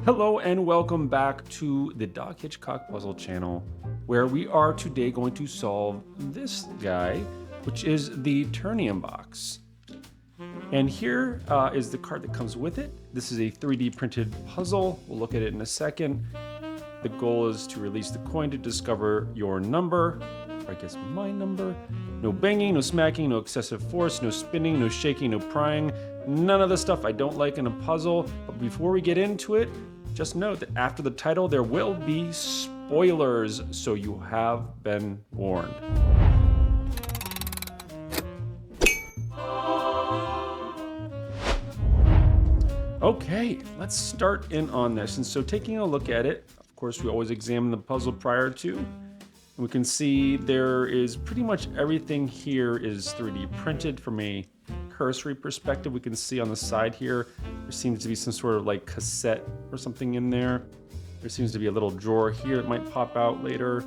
Hello and welcome back to the Doc Hitchcock puzzle channel, where we are today going to solve this guy, which is the TERNION box. And here is the card that comes with it. This is a 3D printed puzzle. We'll look at it in a second. The goal is to release the coin to discover your number, or I guess my number. No banging, no smacking, no excessive force, no spinning, no shaking, no prying. None of the stuff I don't like in a puzzle. But before we get into it, just note that after the title there will be spoilers, so you have been warned. Okay, let's start in on this. And so taking a look at it, of course we always examine the puzzle prior to. And we can see there is pretty much everything here is 3D printed from a cursory perspective. We can see on the side here, there seems to be some sort of like cassette or something in there. There seems to be a little drawer here that might pop out later.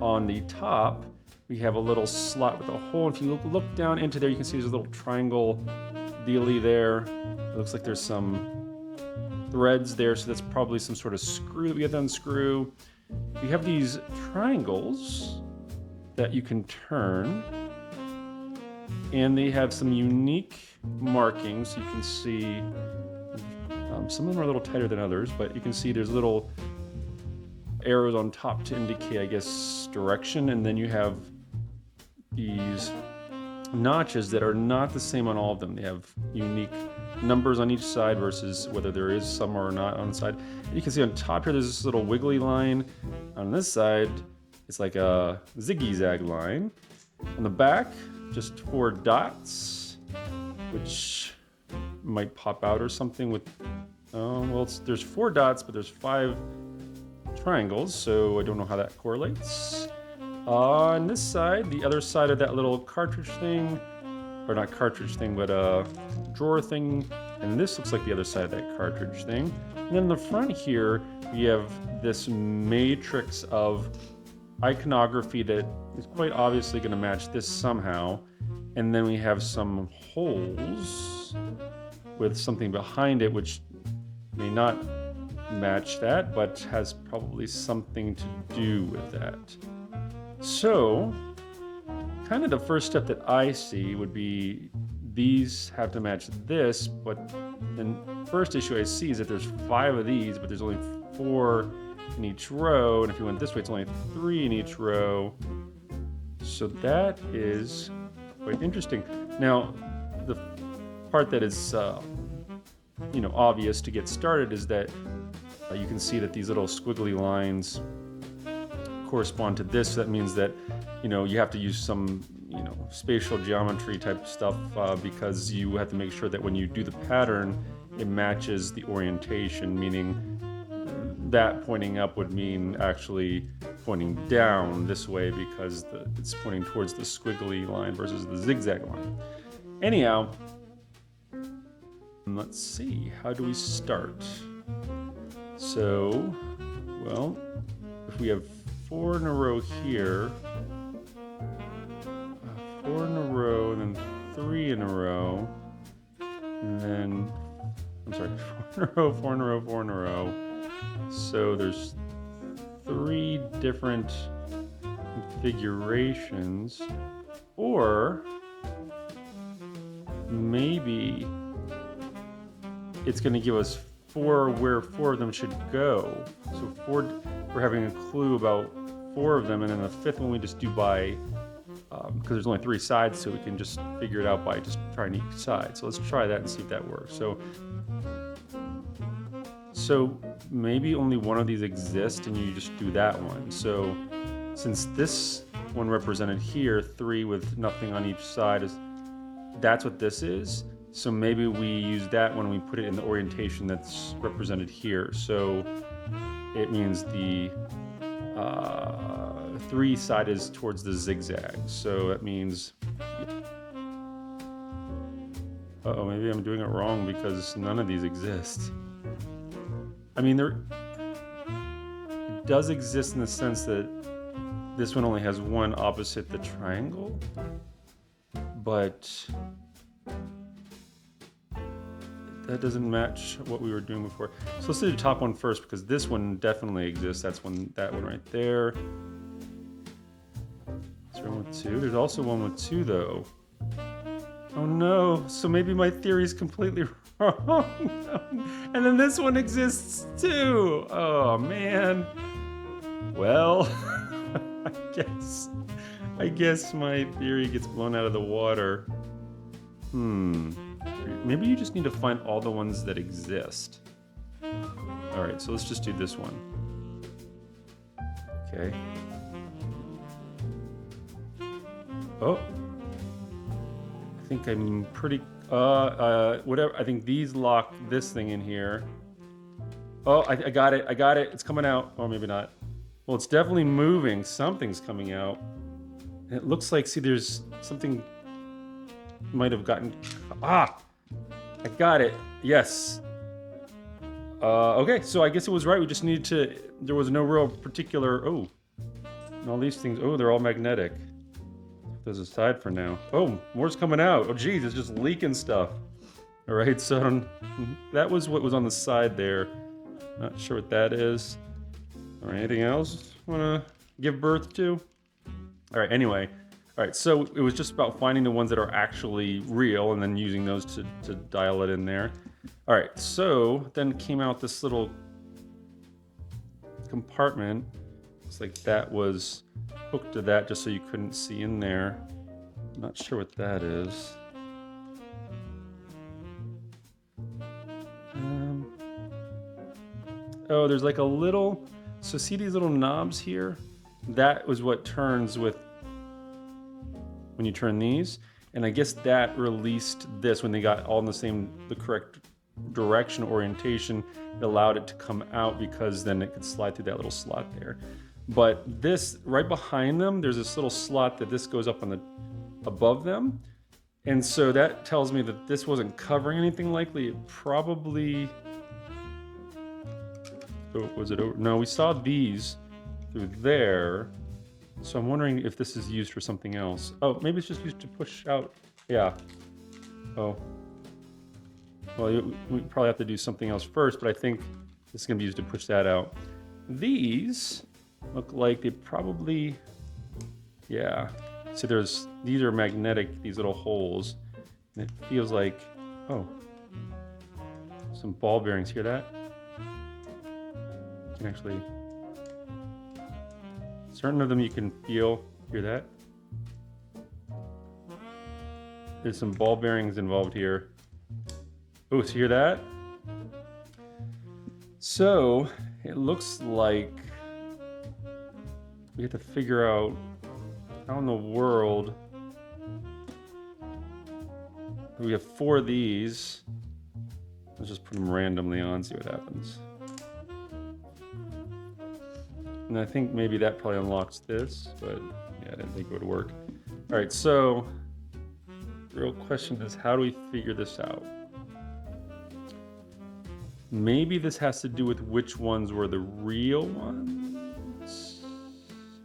On the top, we have a little slot with a hole. If you look down into there, you can see there's a little triangle dealy there. It looks like there's some threads there, so that's probably some sort of screw that we have to unscrew. We have these triangles that you can turn, and they have some unique markings. You can see some of them are a little tighter than others, but you can see there's little arrows on top to indicate, I guess, direction. And then you have these notches that are not the same on all of them. They have unique numbers on each side versus whether there is some or not on the side. And you can see on top here, there's this little wiggly line. On this side, it's like a ziggy-zag line. On the back, just 4 dots, which might pop out or something with, there's 4 dots, but there's 5 triangles, so I don't know how that correlates. On this side, the other side of that little cartridge thing, or not cartridge thing, but a drawer thing, and this looks like the other side of that cartridge thing. And then in the front here, we have this matrix of iconography that is quite obviously going to match this somehow. And then we have some holes with something behind it which may not match that, but has probably something to do with that. So, kind of the first step that I see would be these have to match this, but the first issue I see is that there's 5 of these, but there's only 4 in each row, and if you went this way, it's only 3 in each row. So that is quite interesting. Now, the part that is, obvious to get started is that you can see that these little squiggly lines correspond to this. So that means that, you have to use some, spatial geometry type stuff because you have to make sure that when you do the pattern, it matches the orientation, meaning that pointing up would mean actually pointing down this way because it's pointing towards the squiggly line versus the zigzag line. Anyhow, let's see, how do we start? So, well, if we have 4 in a row here, 4 in a row, and then 3 in a row, and then, 4 in a row, 4 in a row, 4 in a row. So there's 3 different configurations, or maybe it's going to give us 4 where 4 of them should go. So 4, we're having a clue about 4 of them, and then the 5th one we just do by, because there's only 3 sides, so we can just figure it out by just trying each side. So let's try that and see if that works. So maybe only one of these exists and you just do that one. So since this one represented here, 3 with nothing on each side, that's what this is. So maybe we use that when we put it in the orientation that's represented here. So it means the 3 side is towards the zigzag. So that means, maybe I'm doing it wrong because none of these exist. I mean, it does exist in the sense that this one only has one opposite the triangle, but that doesn't match what we were doing before. So let's do the top one first, because this one definitely exists. That one right there. Is there one with 2? There's also one with 2 though. Oh no, so maybe my theory is completely wrong. And then this one exists too. Oh man. Well, I guess my theory gets blown out of the water. Maybe you just need to find all the ones that exist. All right, so let's just do this one. Okay. Oh. I think I'm pretty, whatever. I think these lock this thing in here. Oh, I got it. It's coming out. Oh, maybe not. Well, it's definitely moving. Something's coming out. And it looks like, see, there's something might have gotten, I got it. Yes. Okay, so I guess it was right. We just needed to, there was no real particular, and all these things, they're all magnetic. Those aside for now. Oh, more's coming out. Oh, geez, it's just leaking stuff. All right, so that was what was on the side there. Not sure what that is. All right, anything else want to give birth to? All right, anyway. All right, so it was just about finding the ones that are actually real and then using those to dial it in there. All right, so then came out this little compartment. Looks like that was hooked to that just so you couldn't see in there. Not sure what that is. Oh, there's like a little, so see these little knobs here? That was what turns with, when you turn these. And I guess that released this when they got all in the correct direction, orientation. It allowed it to come out because then it could slide through that little slot there. But this, right behind them, there's this little slot that this goes up on the, above them. And so that tells me that this wasn't covering anything likely. It probably, was it over? No, we saw these through there. So I'm wondering if this is used for something else. Oh, maybe it's just used to push out. Yeah. Oh. Well, we probably have to do something else first, but I think this is gonna be used to push that out. These look like they probably, yeah. So these are magnetic, these little holes. And it feels like, some ball bearings. Hear that? You can actually, certain of them you can feel. Hear that? There's some ball bearings involved here. Oh, so you hear that? So it looks like we have to figure out how in the world. We have 4 of these. Let's just put them randomly on, see what happens. And I think maybe that probably unlocks this, but yeah, I didn't think it would work. All right, so the real question is, how do we figure this out? Maybe this has to do with which ones were the real ones?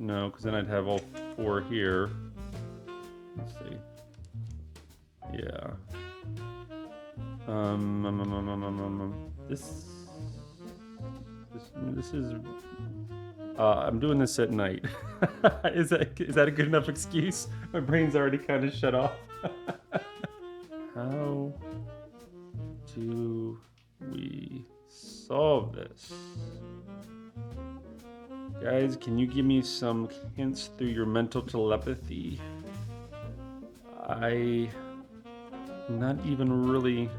No, because then I'd have all 4 here. Let's see. Yeah. This is. I'm doing this at night. Is that a good enough excuse? My brain's already kind of shut off. How do we solve this? Guys, can you give me some hints through your mental telepathy? I'm not even really.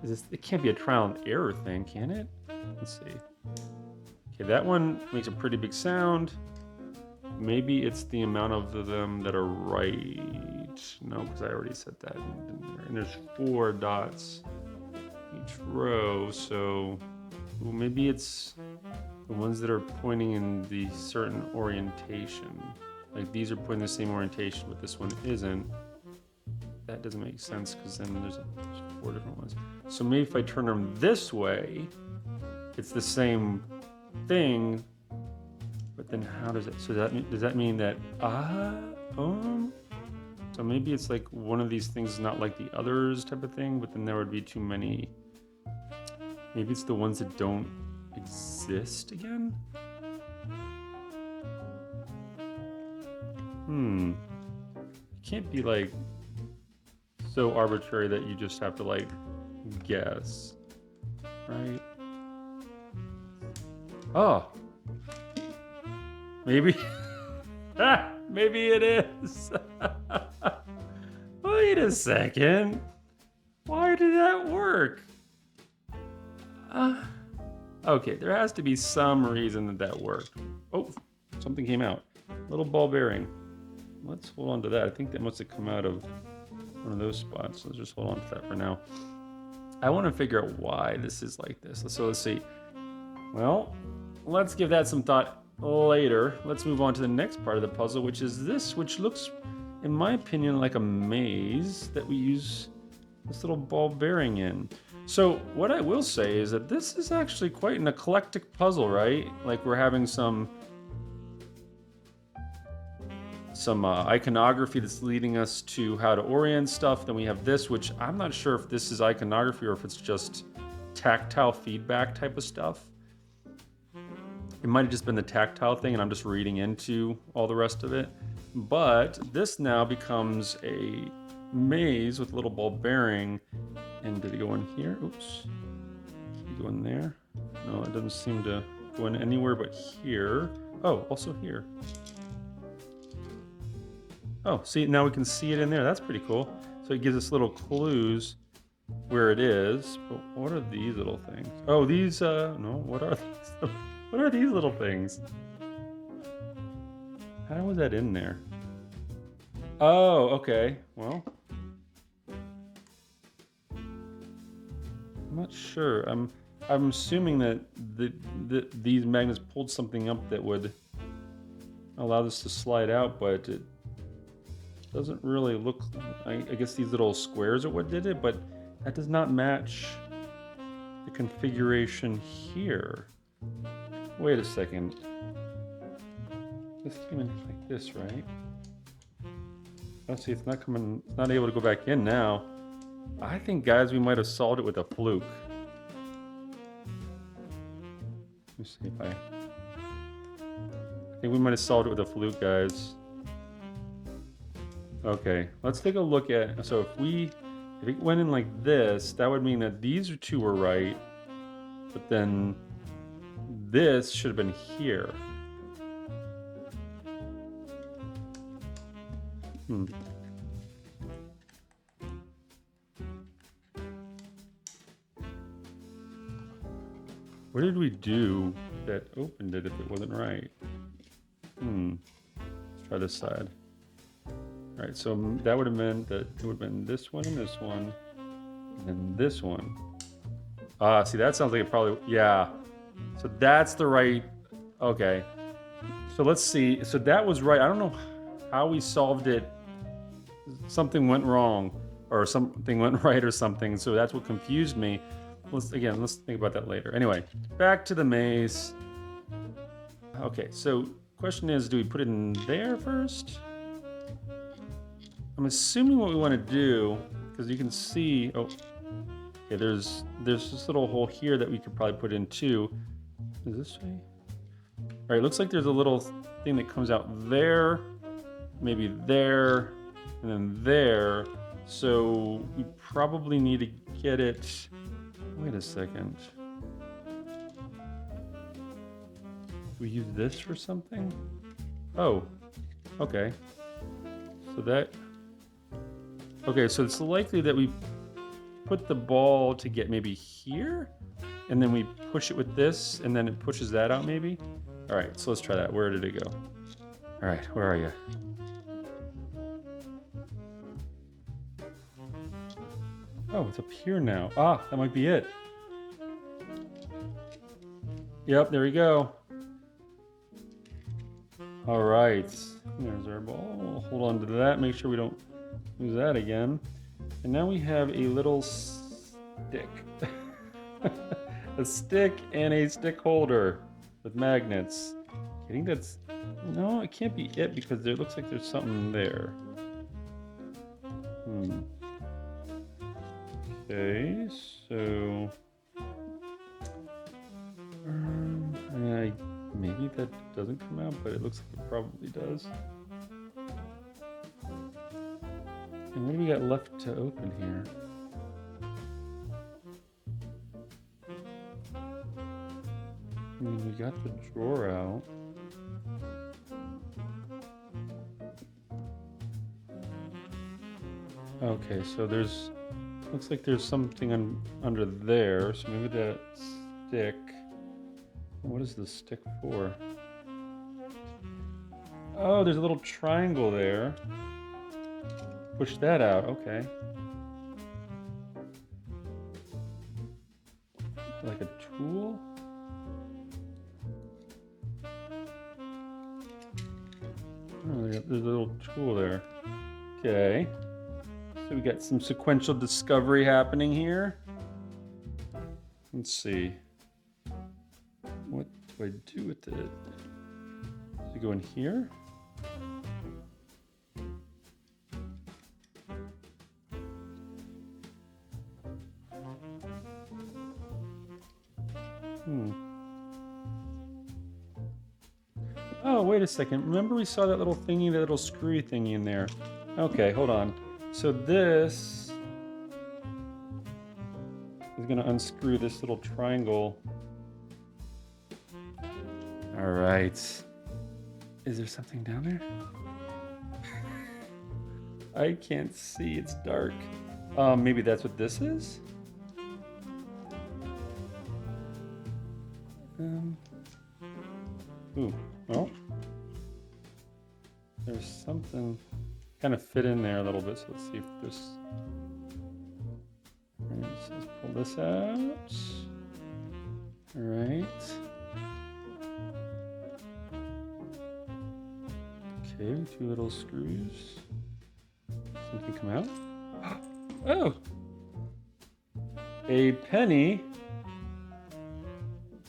It can't be a trial and error thing, can it? Let's see. Okay, that one makes a pretty big sound. Maybe it's the amount of them that are right. No, because I already said that. And there's 4 dots each row, so maybe it's the ones that are pointing in the certain orientation. Like these are pointing the same orientation, but this one isn't. That doesn't make sense because then there's 4 different ones. So maybe if I turn them this way, it's the same thing, but then how does it? So does that mean that So maybe it's like one of these things is not like the others type of thing, but then there would be too many. Maybe it's the ones that don't exist again? It can't be like so arbitrary that you just have to like guess, right? Oh, maybe. Maybe it is. Wait a second. Why did that work? Okay, there has to be some reason that worked. Oh, something came out. Little ball bearing. Let's hold on to that. I think that must have come out of one of those spots. Let's just hold on to that for now. I want to figure out why this is like this. So let's see. Well, let's give that some thought later. Let's move on to the next part of the puzzle, which is this, which looks, in my opinion, like a maze that we use this little ball bearing in. So what I will say is that this is actually quite an eclectic puzzle, right? Like we're having some iconography that's leading us to how to orient stuff. Then we have this, which I'm not sure if this is iconography or if it's just tactile feedback type of stuff. It might have just been the tactile thing and I'm just reading into all the rest of it. But this now becomes a maze with a little ball bearing. And did it go in here? Oops. Did it go in there? No, it doesn't seem to go in anywhere but here. Oh, also here. Oh, see, now we can see it in there. That's pretty cool. So it gives us little clues where it is. But what are these little things? Oh, these, no, what are these? What are these little things? How was that in there? Oh, okay. Well, I'm not sure. I'm assuming that these magnets pulled something up that would allow this to slide out, but it doesn't really look. I guess these little squares are what did it, but that does not match the configuration here. Wait a second. This came in like this, right? Let's see, it's not coming. It's not able to go back in now. I think, guys, we might have solved it with a fluke. Let me see if I think we might have solved it with a fluke, guys. Okay, let's take a look at. So if it went in like this, that would mean that these two were right, but then this should have been here. What did we do that opened it if it wasn't right? Let's try this side. All right, so that would have meant that it would have been this one and this one, and then this one. Ah, see, that sounds like it probably, yeah. So that's the right, okay. So let's see, so that was right. I don't know how we solved it. Something went wrong, or something went right or something, so that's what confused me. Let's think about that later. Anyway, back to the maze. Okay, so question is, do we put it in there first? I'm assuming what we want to do, because you can see, oh, okay, there's this little hole here that we could probably put in too. Is this way? All right, looks like there's a little thing that comes out there, maybe there, and then there. So we probably need to get it. Wait a second. Do we use this for something? Oh, okay. So that. Okay, so it's likely that we put the ball to get maybe here, and then we push it with this, and then it pushes that out maybe? All right, so let's try that. Where did it go? All right, where are you? Oh, it's up here now. Ah, that might be it. Yep, there we go. All right, there's our ball. We'll hold on to that, make sure we don't lose that again. And now we have a little stick. A stick and a stick holder with magnets. I think that's, no, it can't be it because there looks like there's something there. Okay, so maybe that doesn't come out, but it looks like it probably does. And what do we got left to open here? I mean, we got the drawer out. Okay, so looks like there's something under there, so maybe that stick. What is the stick for? Oh, there's a little triangle there. Push that out, okay. Like a tool? Oh, there's a little tool there. Okay. So we got some sequential discovery happening here. Let's see. What do I do with it? Does it go in here? Oh, wait a second. Remember we saw that little thingy, that little screwy thingy in there. Okay, hold on. So this is going to unscrew this little triangle. All right. Is there something down there? I can't see. It's dark. Maybe that's what this is? Ooh, well, there's something kind of fit in there a little bit, so let's see if this. All right, so let's pull this out. All right. Okay, 2 little screws. Something come out. Oh! A penny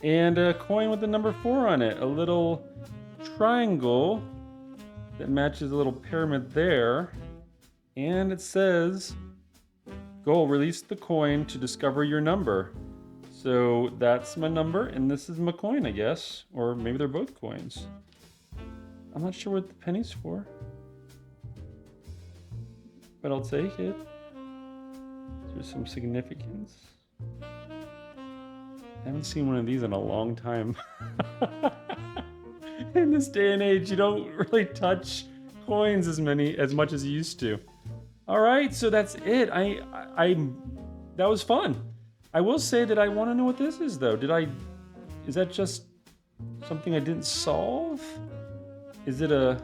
and a coin with the number 4 on it. A little triangle that matches a little pyramid there. And it says, go release the coin to discover your number. So that's my number, and this is my coin, I guess. Or maybe they're both coins. I'm not sure what the penny's for, but I'll take it. There's some significance. I haven't seen one of these in a long time. In this day and age, you don't really touch coins as much as you used to. All right, so that's it. That was fun. I will say that I want to know what this is, though. Is that just something I didn't solve? Is it an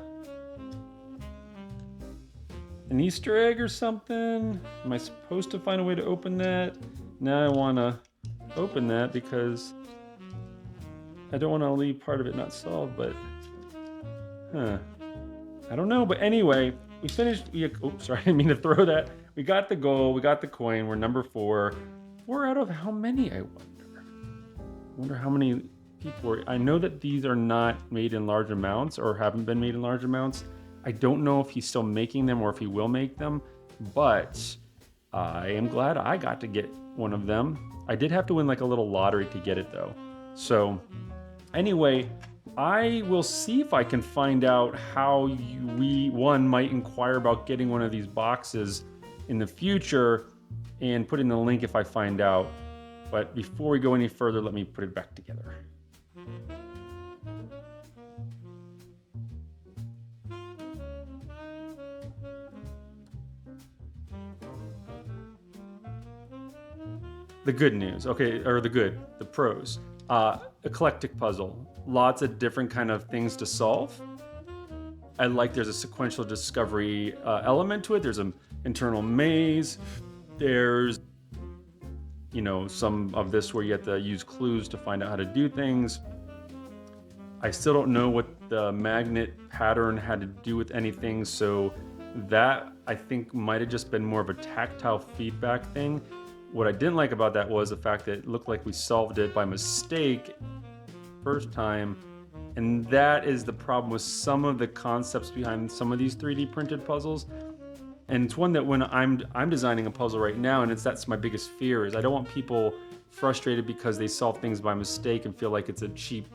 Easter egg or something? Am I supposed to find a way to open that? Now I want to open that because I don't want to leave part of it not solved, but I don't know. But anyway, we finished. Oops, sorry, I didn't mean to throw that. We got the goal, we got the coin, we're number 4. 4 out of how many, I wonder how many people I know that these are not made in large amounts or haven't been made in large amounts. I don't know if he's still making them or if he will make them, but I am glad I got to get one of them. I did have to win like a little lottery to get it though. So anyway, I will see if I can find out how one might inquire about getting one of these boxes in the future and put in the link if I find out. But before we go any further, let me put it back together. The good news, okay, or the pros. Eclectic puzzle, lots of different kind of things to solve. I like there's a sequential discovery element to it. There's an internal maze. There's, some of this where you have to use clues to find out how to do things. I still don't know what the magnet pattern had to do with anything, so that I think might have just been more of a tactile feedback thing. What I didn't like about that was the fact that it looked like we solved it by mistake first time, and that is the problem with some of the concepts behind some of these 3D printed puzzles. And it's one that when I'm designing a puzzle right now, and that's my biggest fear, is I don't want people frustrated because they solve things by mistake and feel like it's a cheap,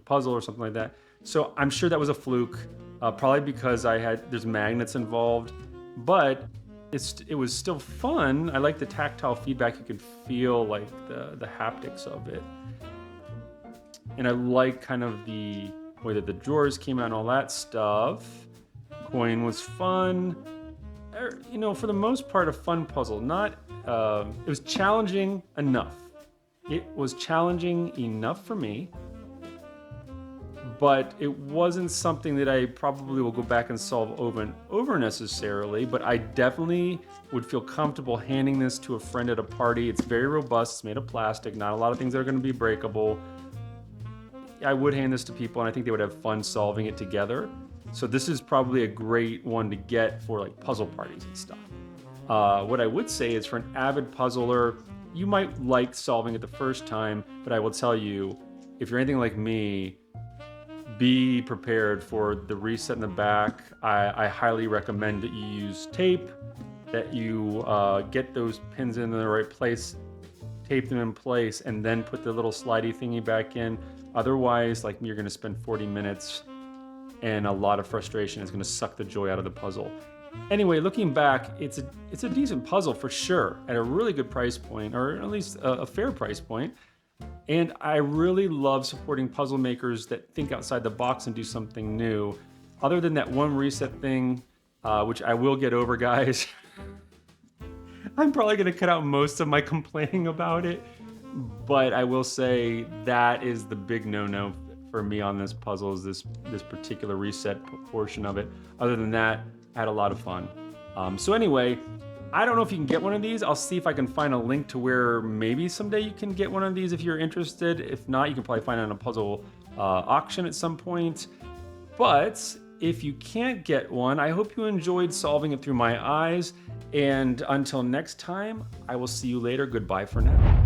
puzzle or something like that. So I'm sure that was a fluke, probably because there's magnets involved, but it was still fun. I like the tactile feedback. You can feel like the haptics of it. And I like kind of the way that the drawers came out and all that stuff. Coin was fun. For the most part, a fun puzzle. It was challenging enough. It was challenging enough for me, but it wasn't something that I probably will go back and solve over and over necessarily, but I definitely would feel comfortable handing this to a friend at a party. It's very robust, it's made of plastic, not a lot of things that are gonna be breakable. I would hand this to people and I think they would have fun solving it together. So this is probably a great one to get for like puzzle parties and stuff. What I would say is for an avid puzzler, you might like solving it the first time, but I will tell you, if you're anything like me, be prepared for the reset in the back. I highly recommend that you use tape, that you get those pins in the right place, tape them in place, and then put the little slidey thingy back in. Otherwise, like me, you're gonna spend 40 minutes and a lot of frustration is gonna suck the joy out of the puzzle. Anyway, looking back, it's a decent puzzle for sure, at a really good price point, or at least a fair price point. And I really love supporting puzzle makers that think outside the box and do something new. Other than that one reset thing, which I will get over, guys. I'm probably gonna cut out most of my complaining about it, but I will say that is the big no-no for me on this puzzle, is this particular reset portion of it. Other than that, I had a lot of fun. So anyway, I don't know if you can get one of these. I'll see if I can find a link to where maybe someday you can get one of these if you're interested. If not, you can probably find it on a puzzle auction at some point. But if you can't get one, I hope you enjoyed solving it through my eyes. And until next time, I will see you later. Goodbye for now.